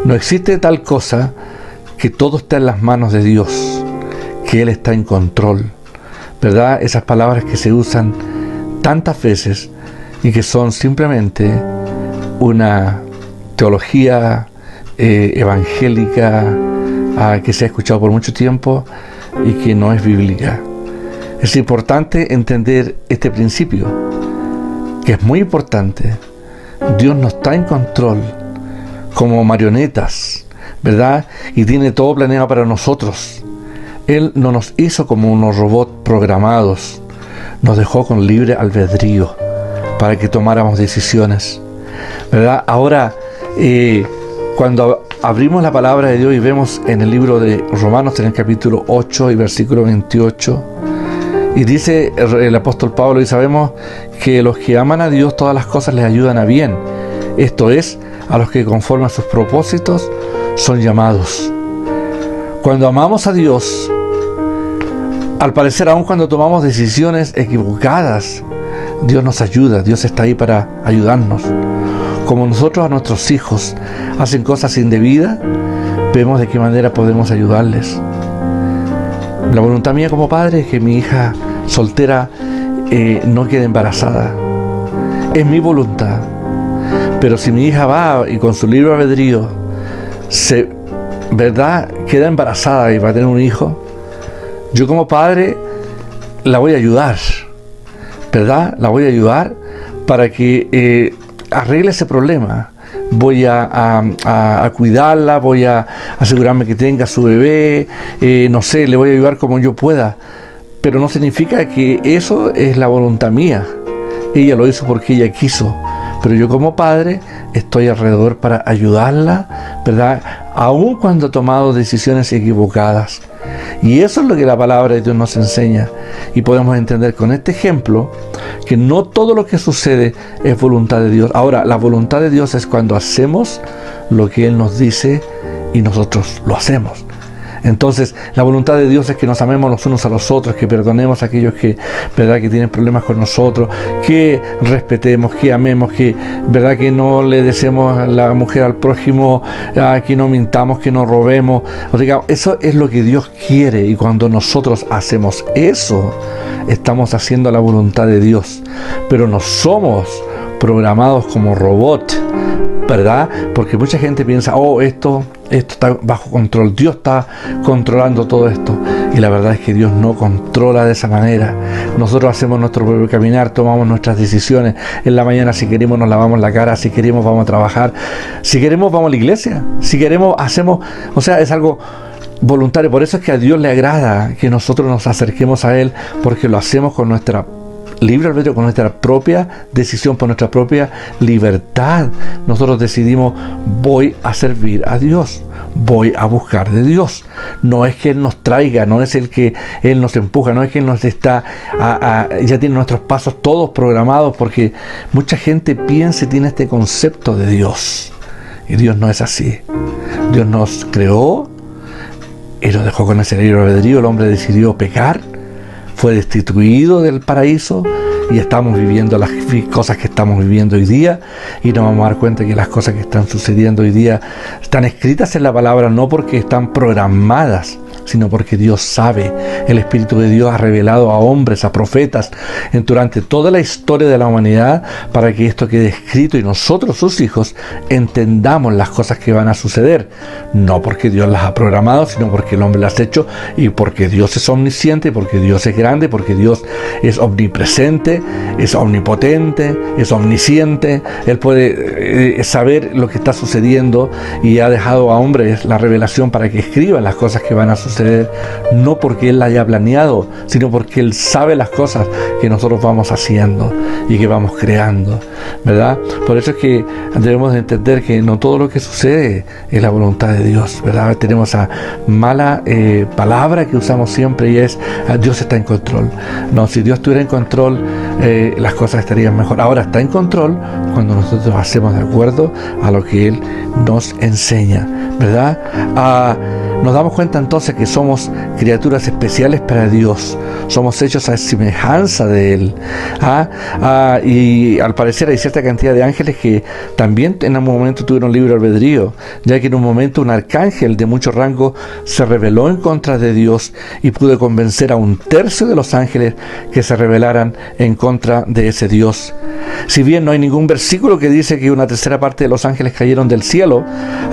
No existe tal cosa que todo está en las manos de Dios, que Él está en control, ¿verdad? Esas palabras que se usan tantas veces y que son simplemente una teología evangélica que se ha escuchado por mucho tiempo y que no es bíblica. Es importante entender este principio, que es muy importante. Dios no está en control como marionetas, ¿verdad? Y tiene todo planeado para nosotros. Él no nos hizo como unos robots programados, nos dejó con libre albedrío para que tomáramos decisiones, ¿verdad? Ahora, cuando abrimos la palabra de Dios y vemos en el libro de Romanos, en el capítulo 8 y versículo 28, y dice el apóstol Pablo, y sabemos que los que aman a Dios, todas las cosas les ayudan a bien. Esto es, a los que conforme a sus propósitos son llamados. Cuando amamos a Dios, al parecer, aun cuando tomamos decisiones equivocadas, Dios nos ayuda, Dios está ahí para ayudarnos. Como nosotros a nuestros hijos hacen cosas indebidas, vemos de qué manera podemos ayudarles. La voluntad mía como padre es que mi hija soltera no quede embarazada. Es mi voluntad. Pero si mi hija va y con su libre albedrío ¿verdad?, queda embarazada y va a tener un hijo, yo como padre la voy a ayudar, ¿verdad? La voy a ayudar para que arregle ese problema. Voy a cuidarla, voy a asegurarme que tenga su bebé, no sé, le voy a ayudar como yo pueda. Pero no significa que eso es la voluntad mía. Ella lo hizo porque ella quiso. Pero yo como padre estoy alrededor para ayudarla, ¿verdad? Aun cuando ha tomado decisiones equivocadas. Y eso es lo que la palabra de Dios nos enseña. Y podemos entender con este ejemplo que no todo lo que sucede es voluntad de Dios. Ahora, la voluntad de Dios es cuando hacemos lo que Él nos dice y nosotros lo hacemos. Entonces, la voluntad de Dios es que nos amemos los unos a los otros, que perdonemos a aquellos que, ¿verdad?, que tienen problemas con nosotros, que respetemos, que amemos, que, ¿verdad?, que no le deseemos a la mujer al prójimo, que no mintamos, que no robemos. O sea, eso es lo que Dios quiere, y cuando nosotros hacemos eso, estamos haciendo la voluntad de Dios. Pero no somos programados como robots, ¿verdad? Porque mucha gente piensa, esto está bajo control, Dios está controlando todo esto. Y la verdad es que Dios no controla de esa manera. Nosotros hacemos nuestro propio caminar, tomamos nuestras decisiones. En la mañana, si queremos, nos lavamos la cara, si queremos, vamos a trabajar, si queremos, vamos a la iglesia, si queremos, hacemos, o sea, es algo voluntario. Por eso es que a Dios le agrada que nosotros nos acerquemos a Él, porque lo hacemos con nuestra libre albedrío, con nuestra propia decisión, por nuestra propia libertad. Nosotros decidimos, voy a servir a Dios, voy a buscar de Dios. No es que Él nos traiga, no es el que Él nos empuja, no es que Él nos está ya tiene nuestros pasos todos programados, porque mucha gente piensa y tiene este concepto de Dios, y Dios no es así. Dios nos creó y nos dejó con ese libre albedrío. El hombre decidió pecar, fue destituido del paraíso, y estamos viviendo las cosas que estamos viviendo hoy día, y nos vamos a dar cuenta que las cosas que están sucediendo hoy día están escritas en la palabra, no porque están programadas, sino porque Dios sabe. El Espíritu de Dios ha revelado a hombres, a profetas, durante toda la historia de la humanidad, para que esto quede escrito y nosotros, sus hijos, entendamos las cosas que van a suceder. No porque Dios las ha programado, sino porque el hombre las ha hecho, y porque Dios es omnisciente, porque Dios es grande, porque Dios es omnipresente, es omnipotente, es omnisciente. Él puede saber lo que está sucediendo, y ha dejado a hombres la revelación para que escriban las cosas que van a suceder, no porque Él la haya planeado, sino porque Él sabe las cosas que nosotros vamos haciendo y que vamos creando, ¿verdad? Por eso es que debemos de entender que no todo lo que sucede es la voluntad de Dios, ¿verdad? Tenemos esa mala palabra que usamos siempre, y es, Dios está en control. No, si Dios estuviera en control, las cosas estarían mejor. Ahora está en control cuando nosotros hacemos de acuerdo a lo que Él nos enseña, ¿verdad? nos damos cuenta entonces que somos criaturas especiales para Dios, somos hechos a semejanza de Él. Y al parecer hay cierta cantidad de ángeles que también en un momento tuvieron libre albedrío, ya que en un momento un arcángel de mucho rango se rebeló en contra de Dios y pudo convencer a 1/3 de los ángeles que se rebelaran en contra de ese Dios. Si bien no hay ningún versículo que dice que 1/3 parte de los ángeles cayeron del cielo,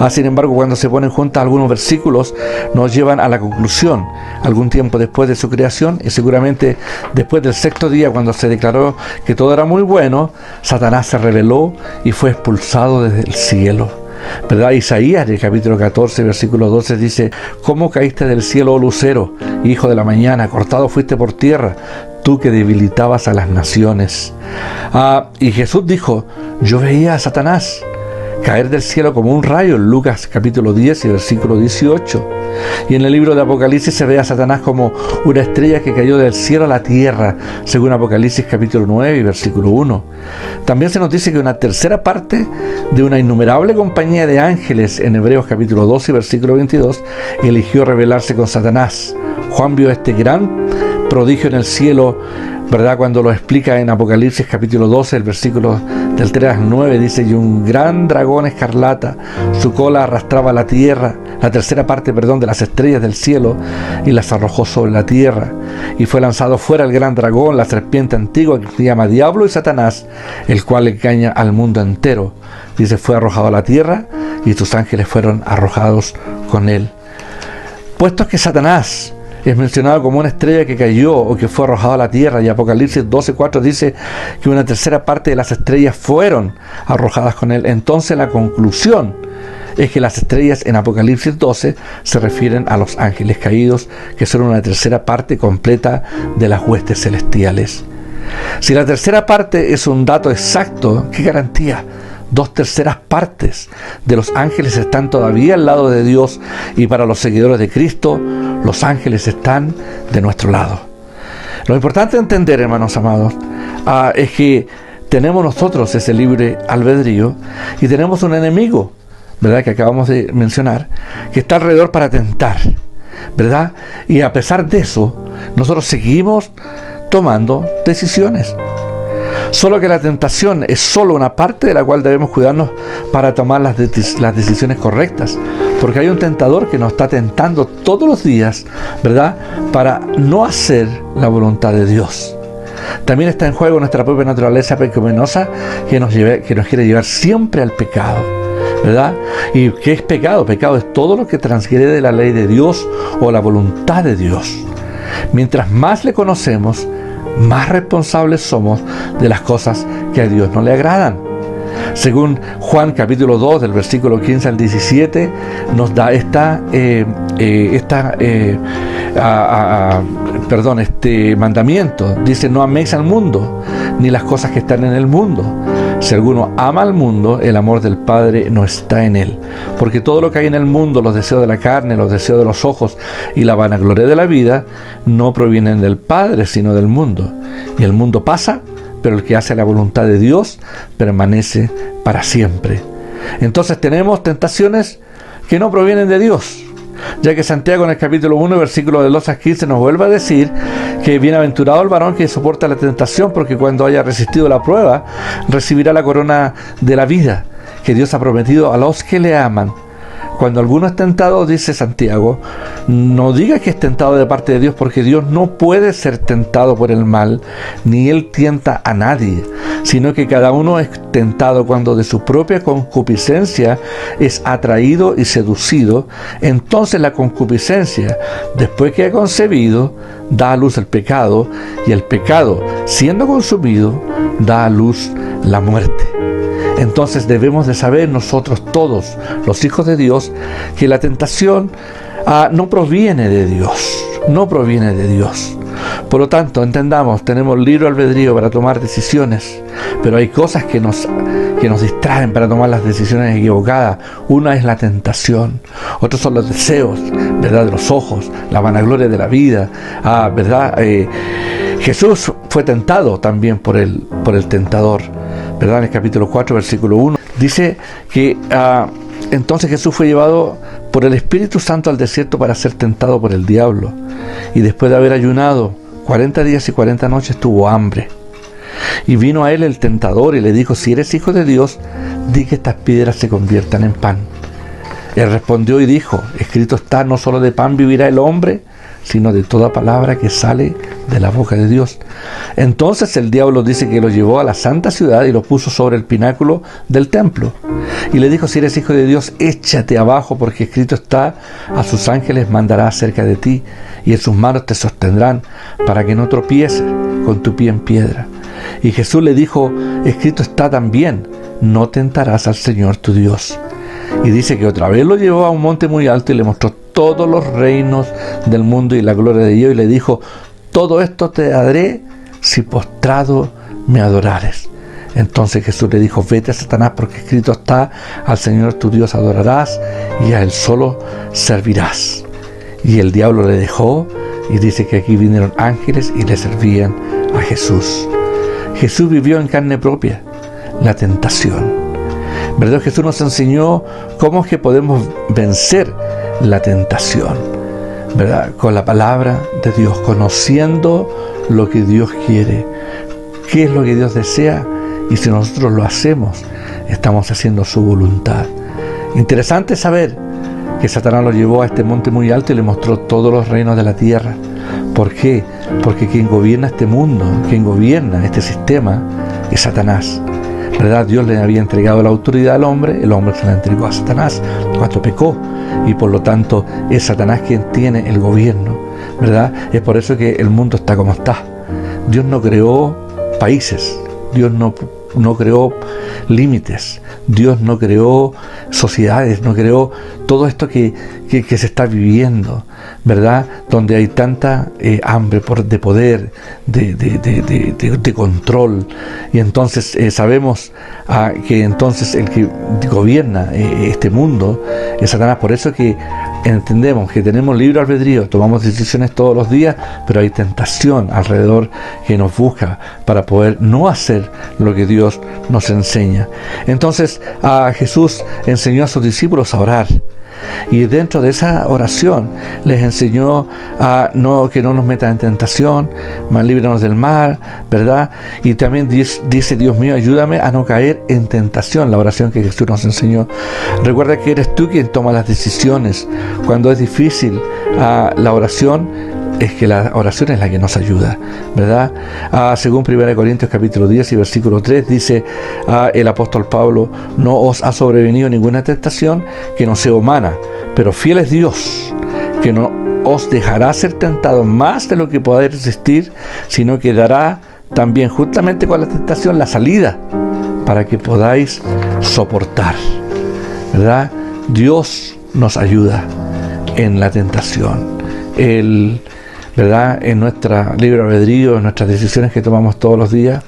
sin embargo, cuando se ponen juntas algunos versículos nos llevan a la conclusión, algún tiempo después de su creación, y seguramente después del 6º día, cuando se declaró que todo era muy bueno, Satanás se rebeló y fue expulsado desde el cielo. ¿Verdad? Isaías, en el capítulo 14, versículo 12, dice: ¿Cómo caíste del cielo, oh lucero, hijo de la mañana? Cortado fuiste por tierra, tú que debilitabas a las naciones. Y Jesús dijo: yo veía a Satanás caer del cielo como un rayo, en Lucas capítulo 10 y versículo 18. Y en el libro de Apocalipsis se ve a Satanás como una estrella que cayó del cielo a la tierra, según Apocalipsis capítulo 9 y versículo 1. También se nos dice que 1/3 parte de una innumerable compañía de ángeles, en Hebreos capítulo 12 y versículo 22, eligió rebelarse con Satanás. Juan vio este gran prodigio en el cielo, ¿verdad? Cuando lo explica en Apocalipsis capítulo 12, el versículo del 3 al 9, dice: y un gran dragón escarlata, su cola arrastraba la tierra, la 1/3 parte, de las estrellas del cielo, y las arrojó sobre la tierra. Y fue lanzado fuera el gran dragón, la serpiente antigua, que se llama Diablo y Satanás, el cual engaña al mundo entero. Dice: fue arrojado a la tierra, y sus ángeles fueron arrojados con él. Puesto que Satanás es mencionado como una estrella que cayó o que fue arrojado a la tierra, y Apocalipsis 12:4 dice que 1/3 parte de las estrellas fueron arrojadas con él, entonces la conclusión es que las estrellas en Apocalipsis 12 se refieren a los ángeles caídos, que son 1/3 parte completa de las huestes celestiales. Si la 1/3 parte es un dato exacto, ¿qué garantía? 2/3 partes de los ángeles están todavía al lado de Dios, y para los seguidores de Cristo, los ángeles están de nuestro lado. Lo importante de entender, hermanos amados, es que tenemos nosotros ese libre albedrío y tenemos un enemigo, ¿verdad?, que acabamos de mencionar, que está alrededor para tentar, ¿verdad? Y a pesar de eso, nosotros seguimos tomando decisiones. Solo que la tentación es solo una parte de la cual debemos cuidarnos para tomar las decisiones correctas, porque hay un tentador que nos está tentando todos los días, ¿verdad?, para no hacer la voluntad de Dios. También está en juego nuestra propia naturaleza pecaminosa, que nos quiere llevar siempre al pecado, ¿verdad? ¿Y qué es pecado? Pecado es todo lo que transgrede la ley de Dios o la voluntad de Dios. Mientras más le conocemos, más responsables somos de las cosas que a Dios no le agradan. Según Juan capítulo 2, del versículo 15 al 17, nos da este mandamiento. Dice: no améis al mundo, ni las cosas que están en el mundo. Si alguno ama al mundo, el amor del Padre no está en él. Porque todo lo que hay en el mundo, los deseos de la carne, los deseos de los ojos y la vanagloria de la vida, no provienen del Padre, sino del mundo. Y el mundo pasa, pero el que hace la voluntad de Dios permanece para siempre. Entonces tenemos tentaciones que no provienen de Dios, ya que Santiago en el capítulo 1, versículo del 2 al 15, nos vuelve a decir que bienaventurado el varón que soporta la tentación, porque cuando haya resistido la prueba, recibirá la corona de la vida que Dios ha prometido a los que le aman. Cuando alguno es tentado, dice Santiago, no diga que es tentado de parte de Dios, porque Dios no puede ser tentado por el mal, ni Él tienta a nadie, sino que cada uno es tentado cuando de su propia concupiscencia es atraído y seducido. Entonces la concupiscencia, después que ha concebido, da a luz el pecado, y el pecado, siendo consumido, da a luz la muerte. Entonces debemos de saber nosotros todos, los hijos de Dios, que la tentación no proviene de Dios, no proviene de Dios. Por lo tanto, entendamos, tenemos libre albedrío para tomar decisiones, pero hay cosas que nos distraen para tomar las decisiones equivocadas. Una es la tentación, otros son los deseos, ¿verdad?, de los ojos, la vanagloria de la vida, ¿verdad? Jesús fue tentado también por el tentador, ¿verdad? En el capítulo 4, versículo 1, dice que entonces Jesús fue llevado por el Espíritu Santo al desierto para ser tentado por el diablo. Y después de haber ayunado 40 días y 40 noches tuvo hambre. Y vino a él el tentador y le dijo: si eres hijo de Dios, di que estas piedras se conviertan en pan. Él respondió y dijo: escrito está, no solo de pan vivirá el hombre, sino de toda palabra que sale de la boca de Dios. Entonces el diablo dice que lo llevó a la santa ciudad y lo puso sobre el pináculo del templo. Y le dijo: si eres hijo de Dios, échate abajo, porque escrito está, a sus ángeles mandará cerca de ti, y en sus manos te sostendrán, para que no tropieces con tu pie en piedra. Y Jesús le dijo: escrito está también, no tentarás al Señor tu Dios. Y dice que otra vez lo llevó a un monte muy alto y le mostró todos los reinos del mundo y la gloria de Dios, y le dijo: todo esto te daré si postrado me adorares. Entonces Jesús le dijo: vete, Satanás, porque escrito está, al Señor tu Dios adorarás y a Él solo servirás. Y el diablo le dejó, y dice que aquí vinieron ángeles y le servían a Jesús. Jesús vivió en carne propia la tentación, ¿verdad? Jesús nos enseñó cómo es que podemos vencer la tentación, ¿verdad? Con la palabra de Dios, conociendo lo que Dios quiere, qué es lo que Dios desea, y si nosotros lo hacemos, estamos haciendo su voluntad. Interesante saber que Satanás lo llevó a este monte muy alto y le mostró todos los reinos de la tierra. ¿Por qué? Porque quien gobierna este mundo, quien gobierna este sistema, es Satanás, ¿verdad? Dios le había entregado la autoridad al hombre, el hombre se la entregó a Satanás cuando pecó, y por lo tanto es Satanás quien tiene el gobierno, ¿verdad? Es por eso que el mundo está como está. Dios no creó países, Dios no creó límites, Dios no creó sociedades, no creó todo esto que se está viviendo, ¿verdad? Donde hay tanta hambre de poder, de control. Y entonces sabemos que entonces el que gobierna este mundo es Satanás. Por eso que entendemos que tenemos libre albedrío, tomamos decisiones todos los días, pero hay tentación alrededor que nos busca para poder no hacer lo que Dios nos enseña. Entonces Jesús enseñó a sus discípulos a orar, y dentro de esa oración les enseñó que no nos metan en tentación, mas líbranos del mal, ¿verdad? Y también dice: Dios mío, ayúdame a no caer en tentación, la oración que Jesús nos enseñó. Recuerda que eres tú quien toma las decisiones. Cuando es difícil la oración, es que la oración es la que nos ayuda, ¿verdad? Según 1 Corintios capítulo 10 y versículo 3 dice el apóstol Pablo: no os ha sobrevenido ninguna tentación que no sea humana, pero fiel es Dios, que no os dejará ser tentados más de lo que podáis resistir, sino que dará también justamente con la tentación la salida para que podáis soportar, ¿verdad? Dios nos ayuda en la tentación. ¿Verdad? En nuestra libre albedrío, en nuestras decisiones que tomamos todos los días,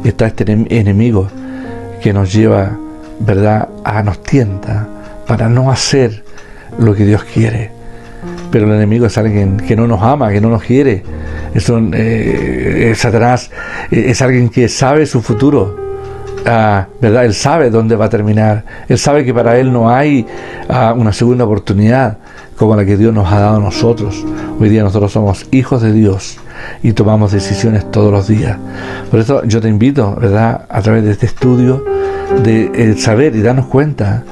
está este enemigo que nos lleva, ¿verdad?, nos tienta para no hacer lo que Dios quiere. Pero el enemigo es alguien que no nos ama, que no nos quiere. Satanás es alguien que sabe su futuro, ¿verdad? Él sabe dónde va a terminar. Él sabe que para él no hay una segunda oportunidad como la que Dios nos ha dado a nosotros. Hoy día nosotros somos hijos de Dios y tomamos decisiones todos los días. Por eso yo te invito, ¿verdad?, a través de este estudio, de saber y darnos cuenta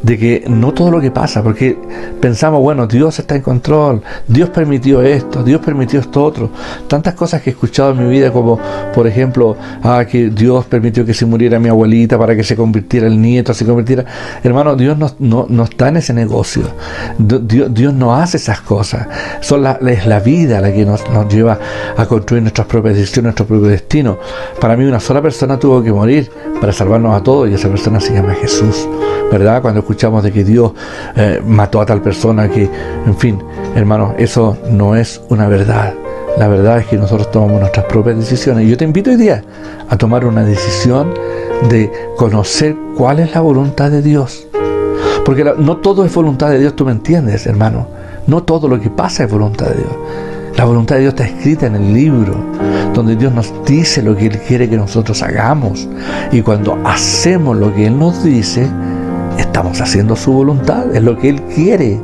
de que no todo lo que pasa, porque pensamos, bueno, Dios está en control, Dios permitió esto, Dios permitió esto otro. Tantas cosas que he escuchado en mi vida, como por ejemplo, que Dios permitió que se muriera mi abuelita para que se convirtiera el nieto, se convirtiera. Hermano, Dios no está en ese negocio. Dios no hace esas cosas. Es la vida la que nos lleva a construir nuestras propias decisiones, nuestro propio destino. Para mí, una sola persona tuvo que morir para salvarnos a todos, y esa persona se llama Jesús, ¿verdad? Cuando escuchamos de que Dios mató a tal persona, que, en fin, hermanos, eso no es una verdad. La verdad es que nosotros tomamos nuestras propias decisiones. Y yo te invito hoy día a tomar una decisión de conocer cuál es la voluntad de Dios. Porque no todo es voluntad de Dios, tú me entiendes, hermano. No todo lo que pasa es voluntad de Dios. La voluntad de Dios está escrita en el libro, donde Dios nos dice lo que Él quiere que nosotros hagamos. Y cuando hacemos lo que Él nos dice, estamos haciendo su voluntad, es lo que Él quiere,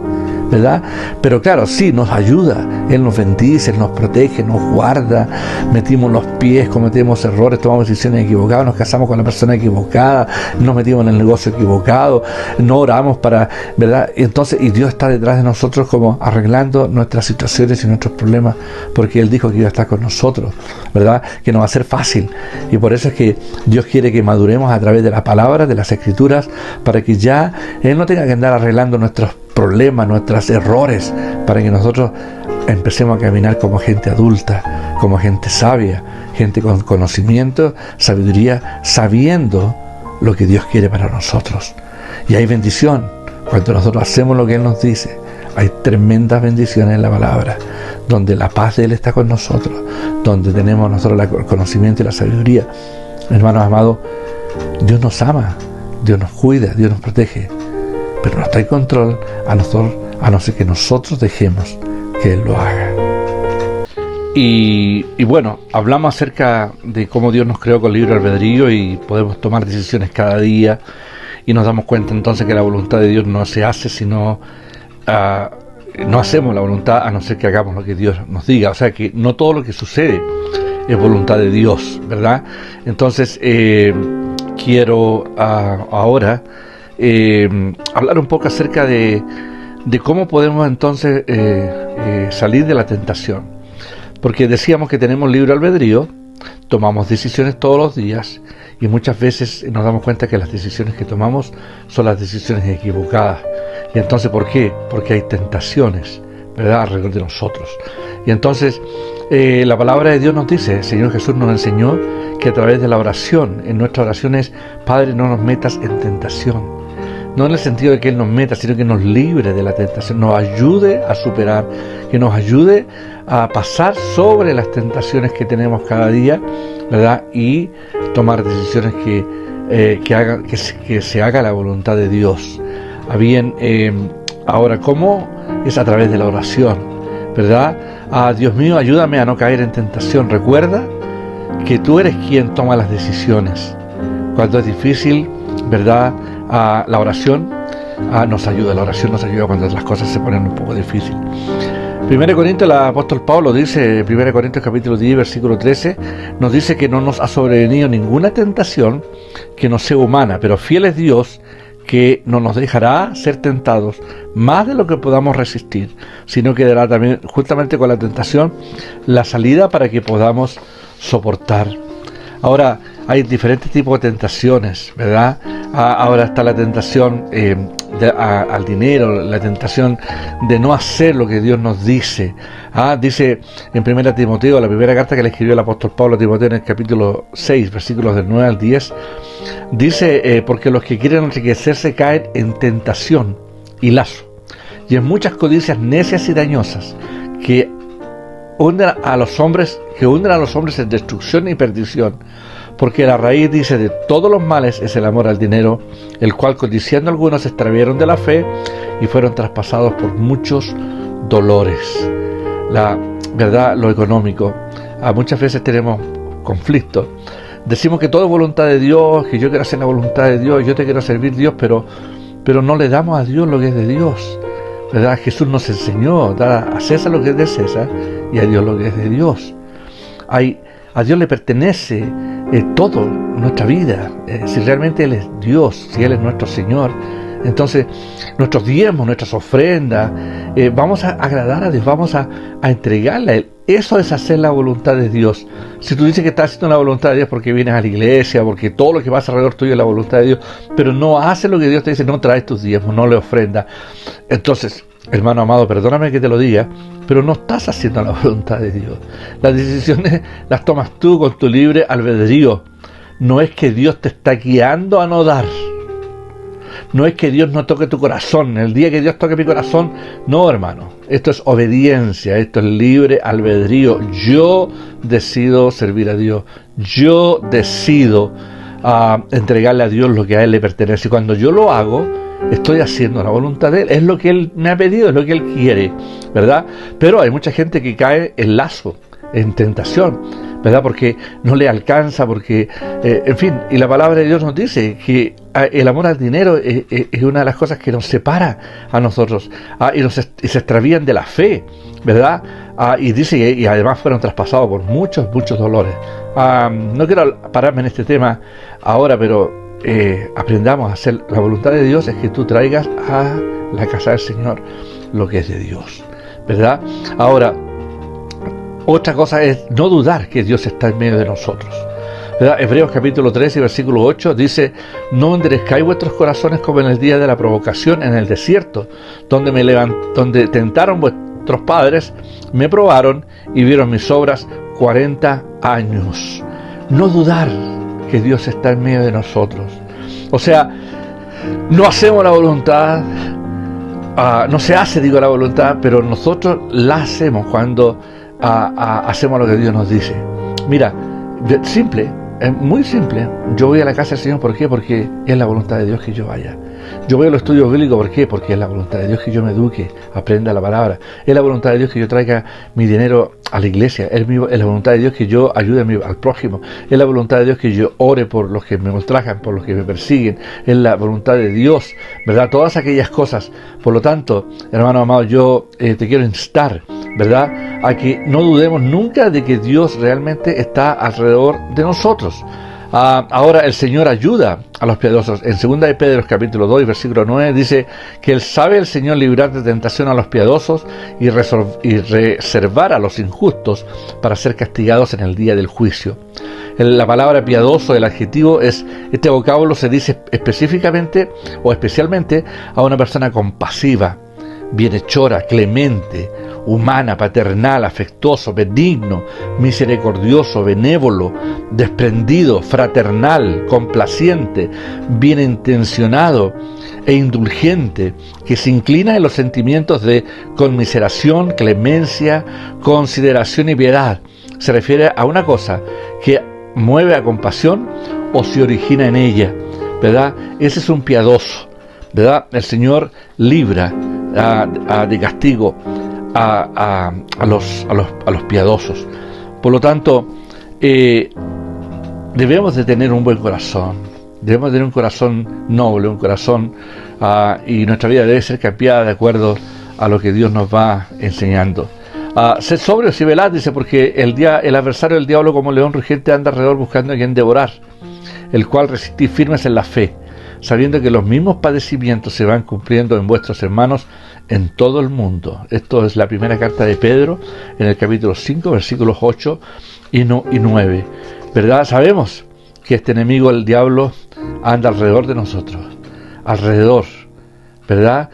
¿verdad? Pero claro, sí, nos ayuda, Él nos bendice, Él nos protege, nos guarda, metimos los pies, cometemos errores, tomamos decisiones equivocadas, nos casamos con la persona equivocada, nos metimos en el negocio equivocado, no oramos para, ¿verdad? Y Dios está detrás de nosotros como arreglando nuestras situaciones y nuestros problemas, porque Él dijo que iba a estar con nosotros, ¿verdad? Que no va a ser fácil, y por eso es que Dios quiere que maduremos a través de la palabra, de las Escrituras, para que ya Él no tenga que andar arreglando nuestros problemas, nuestros errores, para que nosotros empecemos a caminar como gente adulta, como gente sabia, gente con conocimiento, sabiduría, sabiendo lo que Dios quiere para nosotros. Y hay bendición cuando nosotros hacemos lo que Él nos dice. Hay tremendas bendiciones en la palabra, donde la paz de Él está con nosotros, donde tenemos nosotros el conocimiento y la sabiduría. Hermanos amados, Dios nos ama, Dios nos cuida, Dios nos protege, pero no está en control a no ser que nosotros dejemos que Él lo haga. Y bueno, hablamos acerca de cómo Dios nos creó con libre albedrío y podemos tomar decisiones cada día, y nos damos cuenta entonces que la voluntad de Dios no se hace sino no hacemos la voluntad a no ser que hagamos lo que Dios nos diga. O sea que no todo lo que sucede es voluntad de Dios, ¿verdad? Entonces quiero ahora hablar un poco acerca de cómo podemos entonces salir de la tentación, porque decíamos que tenemos libre albedrío, tomamos decisiones todos los días, y muchas veces nos damos cuenta que las decisiones que tomamos son las decisiones equivocadas. Y entonces, ¿por qué? Porque hay tentaciones, ¿verdad?, alrededor de nosotros. Y entonces la palabra de Dios nos dice, el Señor Jesús nos enseñó que a través de la oración, en nuestras oraciones, Padre, no nos metas en tentación. No en el sentido de que Él nos meta, sino que nos libre de la tentación, nos ayude a superar, que nos ayude a pasar sobre las tentaciones que tenemos cada día, ¿verdad? Y tomar decisiones que hagan que se haga la voluntad de Dios. Bien, ahora, ¿cómo? Es a través de la oración, ¿verdad? Dios mío, ayúdame a no caer en tentación. Recuerda que tú eres quien toma las decisiones. Cuando es difícil, ¿verdad?, la oración nos ayuda. La oración nos ayuda cuando las cosas se ponen un poco difíciles. 1 Corintios, el apóstol Pablo dice, 1 Corintios capítulo 10, versículo 13, nos dice que no nos ha sobrevenido ninguna tentación que no sea humana, pero fiel es Dios, que no nos dejará ser tentados más de lo que podamos resistir, sino que dará también, justamente con la tentación, la salida para que podamos soportar. Ahora, hay diferentes tipos de tentaciones, ¿verdad? Ahora está la tentación al dinero, la tentación de no hacer lo que Dios nos dice. Dice en 1 Timoteo, la primera carta que le escribió el apóstol Pablo a Timoteo en el capítulo 6, versículos del 9 al 10, dice, porque los que quieren enriquecerse caen en tentación y lazo, y en muchas codicias necias y dañosas, que hunden a los hombres en destrucción y perdición. Porque la raíz, dice, de todos los males es el amor al dinero, el cual codiciando algunos se extraviaron de la fe y fueron traspasados por muchos dolores. La verdad, lo económico. Muchas veces tenemos conflictos. Decimos que todo es voluntad de Dios, que yo quiero hacer la voluntad de Dios, yo te quiero servir, Dios, pero no le damos a Dios lo que es de Dios, ¿verdad? Jesús nos enseñó, dar a César lo que es de César y a Dios lo que es de Dios. A Dios le pertenece todo, nuestra vida. Si realmente Él es Dios, si Él es nuestro Señor, entonces nuestros diezmos, nuestras ofrendas, vamos a agradar a Dios, vamos a entregarle a Él. Eso es hacer la voluntad de Dios. Si tú dices que estás haciendo la voluntad de Dios porque vienes a la iglesia, porque todo lo que pasa alrededor tuyo es la voluntad de Dios, pero no haces lo que Dios te dice, no traes tus diezmos, no le ofrendas, entonces, hermano amado, perdóname que te lo diga, pero no estás haciendo la voluntad de Dios. Las decisiones las tomas tú con tu libre albedrío. No es que Dios te está guiando a no dar. No es que Dios no toque tu corazón. El día que Dios toque mi corazón, no, hermano. Esto es obediencia, esto es libre albedrío. Yo decido servir a Dios. Yo decido entregarle a Dios lo que a Él le pertenece. Y cuando yo lo hago, estoy haciendo la voluntad de Él. Es lo que Él me ha pedido, es lo que Él quiere, ¿verdad? Pero hay mucha gente que cae en lazo, en tentación. ¿verdad? Porque no le alcanza, porque, en fin, y la palabra de Dios nos dice que el amor al dinero es una de las cosas que nos separa a nosotros, y se extravían de la fe, ¿verdad? Y dice y además fueron traspasados por muchos, muchos dolores. No quiero pararme en este tema ahora, pero aprendamos a hacer la voluntad de Dios, es que tú traigas a la casa del Señor lo que es de Dios, ¿verdad? Ahora, otra cosa es no dudar que Dios está en medio de nosotros, ¿verdad? Hebreos capítulo 13 versículo 8 dice: no enderezcáis vuestros corazones como en el día de la provocación en el desierto, donde tentaron vuestros padres, me probaron y vieron mis obras 40 años. No dudar que Dios está en medio de nosotros. O sea, no hacemos la voluntad, no se hace, la voluntad, pero nosotros la hacemos cuando hacemos lo que Dios nos dice. Mira, simple, es muy simple. Yo voy a la casa del Señor, ¿por qué? Porque es la voluntad de Dios que yo vaya. Yo voy a los estudios bíblicos, ¿por qué? Porque es la voluntad de Dios que yo me eduque, aprenda la palabra. Es la voluntad de Dios que yo traiga mi dinero a la iglesia. Es la voluntad de Dios que yo ayude al prójimo. Es la voluntad de Dios que yo ore por los que me ultrajan, por los que me persiguen. Es la voluntad de Dios, ¿verdad? Todas aquellas cosas. Por lo tanto, hermano amado, yo te quiero instar, ¿verdad?, a que no dudemos nunca de que Dios realmente está alrededor de nosotros. Ahora el Señor ayuda a los piadosos. En 2 de Pedro capítulo 2 versículo 9 dice que Él sabe el Señor librar de tentación a los piadosos y reservar a los injustos para ser castigados en el día del juicio. La palabra piadoso, el adjetivo, este vocablo se dice específicamente o especialmente a una persona compasiva, bienhechora, clemente, humana, paternal, afectuoso, benigno, misericordioso, benévolo, desprendido, fraternal, complaciente, bien intencionado e indulgente, que se inclina en los sentimientos de conmiseración, clemencia, consideración y piedad. Se refiere a una cosa que mueve a compasión o se origina en ella, ¿verdad? Ese es un piadoso, ¿verdad? El Señor libra de castigo a los piadosos. Por lo tanto, debemos de tener un buen corazón, debemos de tener un corazón noble, un corazón, y nuestra vida debe ser cambiada de acuerdo a lo que Dios nos va enseñando. Sed sobrios y velad, dice, porque el adversario del diablo como león rugiente anda alrededor buscando a quien devorar, el cual resistid firmes en la fe, sabiendo que los mismos padecimientos se van cumpliendo en vuestros hermanos en todo el mundo. Esto es la primera carta de Pedro, en el capítulo 5, versículos 8 y 9. ¿Verdad? Sabemos que este enemigo, el diablo, anda alrededor de nosotros. Alrededor. ¿Verdad?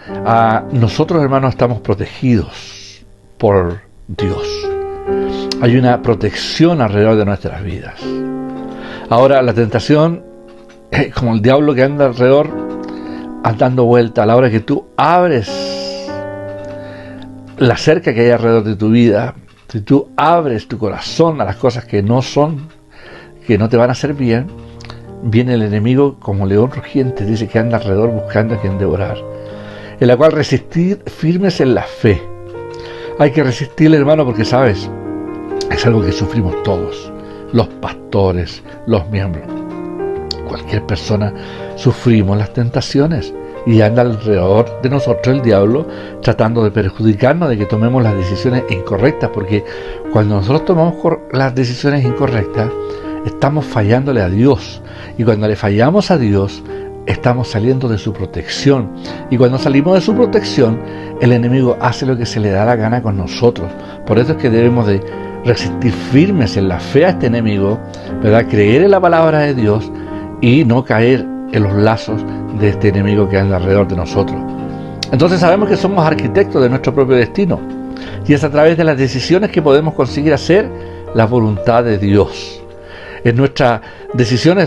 Nosotros, hermanos, estamos protegidos por Dios. Hay una protección alrededor de nuestras vidas. Ahora, la tentación, como el diablo que anda alrededor, dando vuelta, a la hora que tú abres la cerca que hay alrededor de tu vida, si tú abres tu corazón a las cosas que no son, que no te van a hacer bien, viene el enemigo como león rugiente, dice que anda alrededor buscando a quien devorar, en la cual resistir firmes en la fe. Hay que resistir, hermano, porque sabes, es algo que sufrimos todos, los pastores, los miembros, cualquier persona, sufrimos las tentaciones. Y anda alrededor de nosotros el diablo tratando de perjudicarnos, de que tomemos las decisiones incorrectas, porque cuando nosotros tomamos las decisiones incorrectas, estamos fallándole a Dios, y cuando le fallamos a Dios, estamos saliendo de su protección, y cuando salimos de su protección, el enemigo hace lo que se le da la gana con nosotros. Por eso es que debemos de resistir firmes en la fe a este enemigo, ¿verdad? Creer en la palabra de Dios y no caer en los lazos de este enemigo que anda alrededor de nosotros. Entonces sabemos que somos arquitectos de nuestro propio destino, y es a través de las decisiones que podemos conseguir hacer la voluntad de Dios. En nuestras decisiones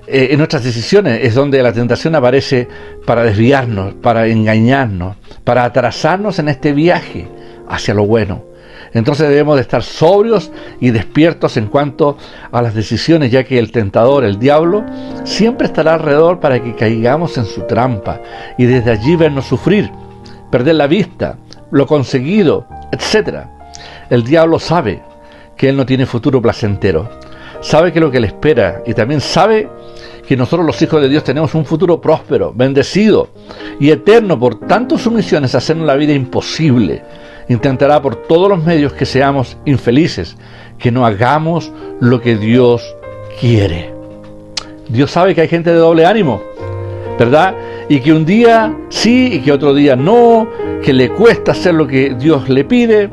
es donde la tentación aparece para desviarnos, para engañarnos, para atrasarnos en este viaje hacia lo bueno. Entonces debemos de estar sobrios y despiertos en cuanto a las decisiones, ya que el tentador, el diablo, siempre estará alrededor para que caigamos en su trampa y desde allí vernos sufrir, perder la vista, lo conseguido, etc. El diablo sabe que Él no tiene futuro placentero. Sabe que lo que le espera, y también sabe que nosotros los hijos de Dios tenemos un futuro próspero, bendecido y eterno. Por tanto, su misión es hacernos la vida imposible. Intentará por todos los medios que seamos infelices, que no hagamos lo que Dios quiere. Dios sabe que hay gente de doble ánimo, ¿verdad? Y que un día sí y que otro día no, que le cuesta hacer lo que Dios le pide.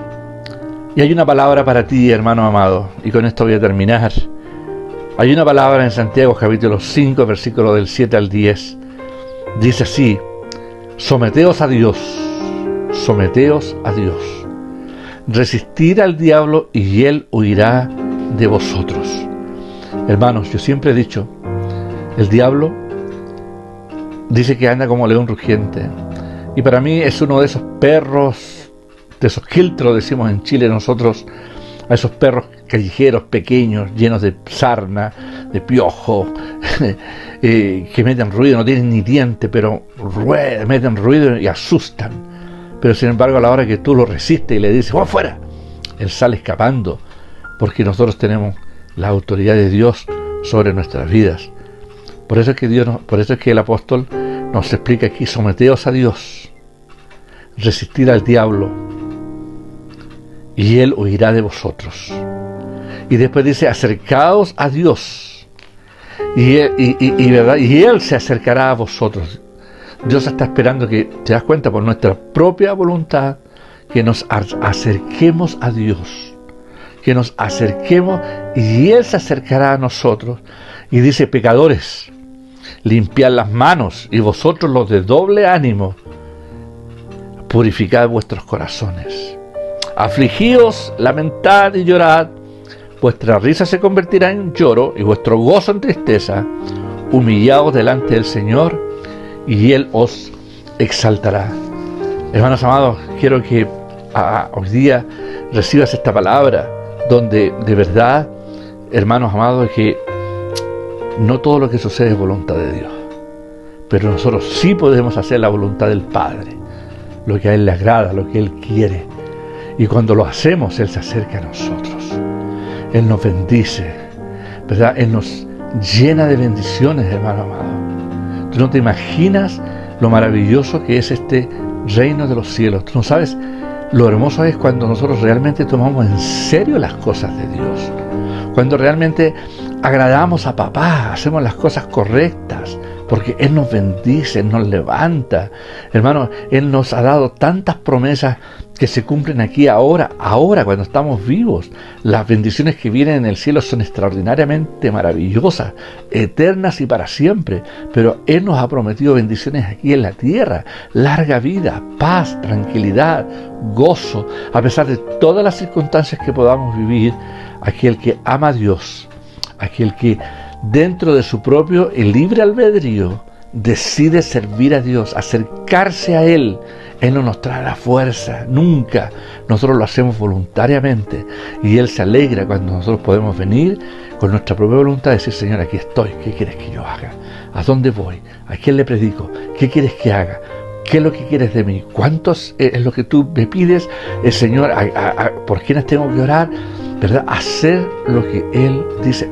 Y hay una palabra para ti, hermano amado, y con esto voy a terminar. Hay una palabra en Santiago capítulo 5, versículo del 7 al 10. Dice así: someteos a Dios, someteos a Dios. Resistir al diablo y él huirá de vosotros. Hermanos, yo siempre he dicho, el diablo dice que anda como león rugiente. Y para mí es uno de esos perros, de esos quiltros, decimos en Chile nosotros, a esos perros callejeros pequeños, llenos de sarna, de piojo, que meten ruido, no tienen ni diente, pero meten ruido y asustan. Pero sin embargo, a la hora que tú lo resistes y le dices, ¡oh, fuera!, él sale escapando, porque nosotros tenemos la autoridad de Dios sobre nuestras vidas. Por eso es que el apóstol nos explica aquí: someteos a Dios, resistir al diablo, y él huirá de vosotros. Y después dice: acercaos a Dios, ¿verdad? Y él se acercará a vosotros. Dios está esperando que, te das cuenta, por nuestra propia voluntad, que nos acerquemos a Dios, que nos acerquemos, y él se acercará a nosotros. Y dice: pecadores, limpiad las manos, y vosotros los de doble ánimo, purificad vuestros corazones. Afligíos, lamentad y llorad, vuestra risa se convertirá en lloro y vuestro gozo en tristeza. Humillaos delante del Señor y Él os exaltará. Hermanos amados, quiero que hoy día recibas esta palabra, donde de verdad, hermanos amados, que no todo lo que sucede es voluntad de Dios, pero nosotros sí podemos hacer la voluntad del Padre, lo que a Él le agrada, lo que Él quiere. Y cuando lo hacemos, Él se acerca a nosotros. Él nos bendice, ¿verdad? Él nos llena de bendiciones, hermano amado. Tú no te imaginas lo maravilloso que es este reino de los cielos. Tú no sabes lo hermoso es cuando nosotros realmente tomamos en serio las cosas de Dios. Cuando realmente agradamos a papá, hacemos las cosas correctas, porque Él nos bendice, nos levanta. Hermano, Él nos ha dado tantas promesas que se cumplen aquí ahora cuando estamos vivos. Las bendiciones que vienen en el cielo son extraordinariamente maravillosas, eternas y para siempre. Pero Él nos ha prometido bendiciones aquí en la tierra: larga vida, paz, tranquilidad, gozo, a pesar de todas las circunstancias que podamos vivir. Aquel que ama a Dios, aquel que dentro de su propio y libre albedrío decide servir a Dios, acercarse a Él, Él no nos trae la fuerza, nunca. Nosotros lo hacemos voluntariamente, y Él se alegra cuando nosotros podemos venir con nuestra propia voluntad y decir: Señor, aquí estoy, ¿qué quieres que yo haga? ¿A dónde voy? ¿A quién le predico? ¿Qué quieres que haga? ¿Qué es lo que quieres de mí? ¿Cuánto es lo que tú me pides? Señor, ¿por quiénes tengo que orar? ¿Verdad? Hacer lo que Él dice.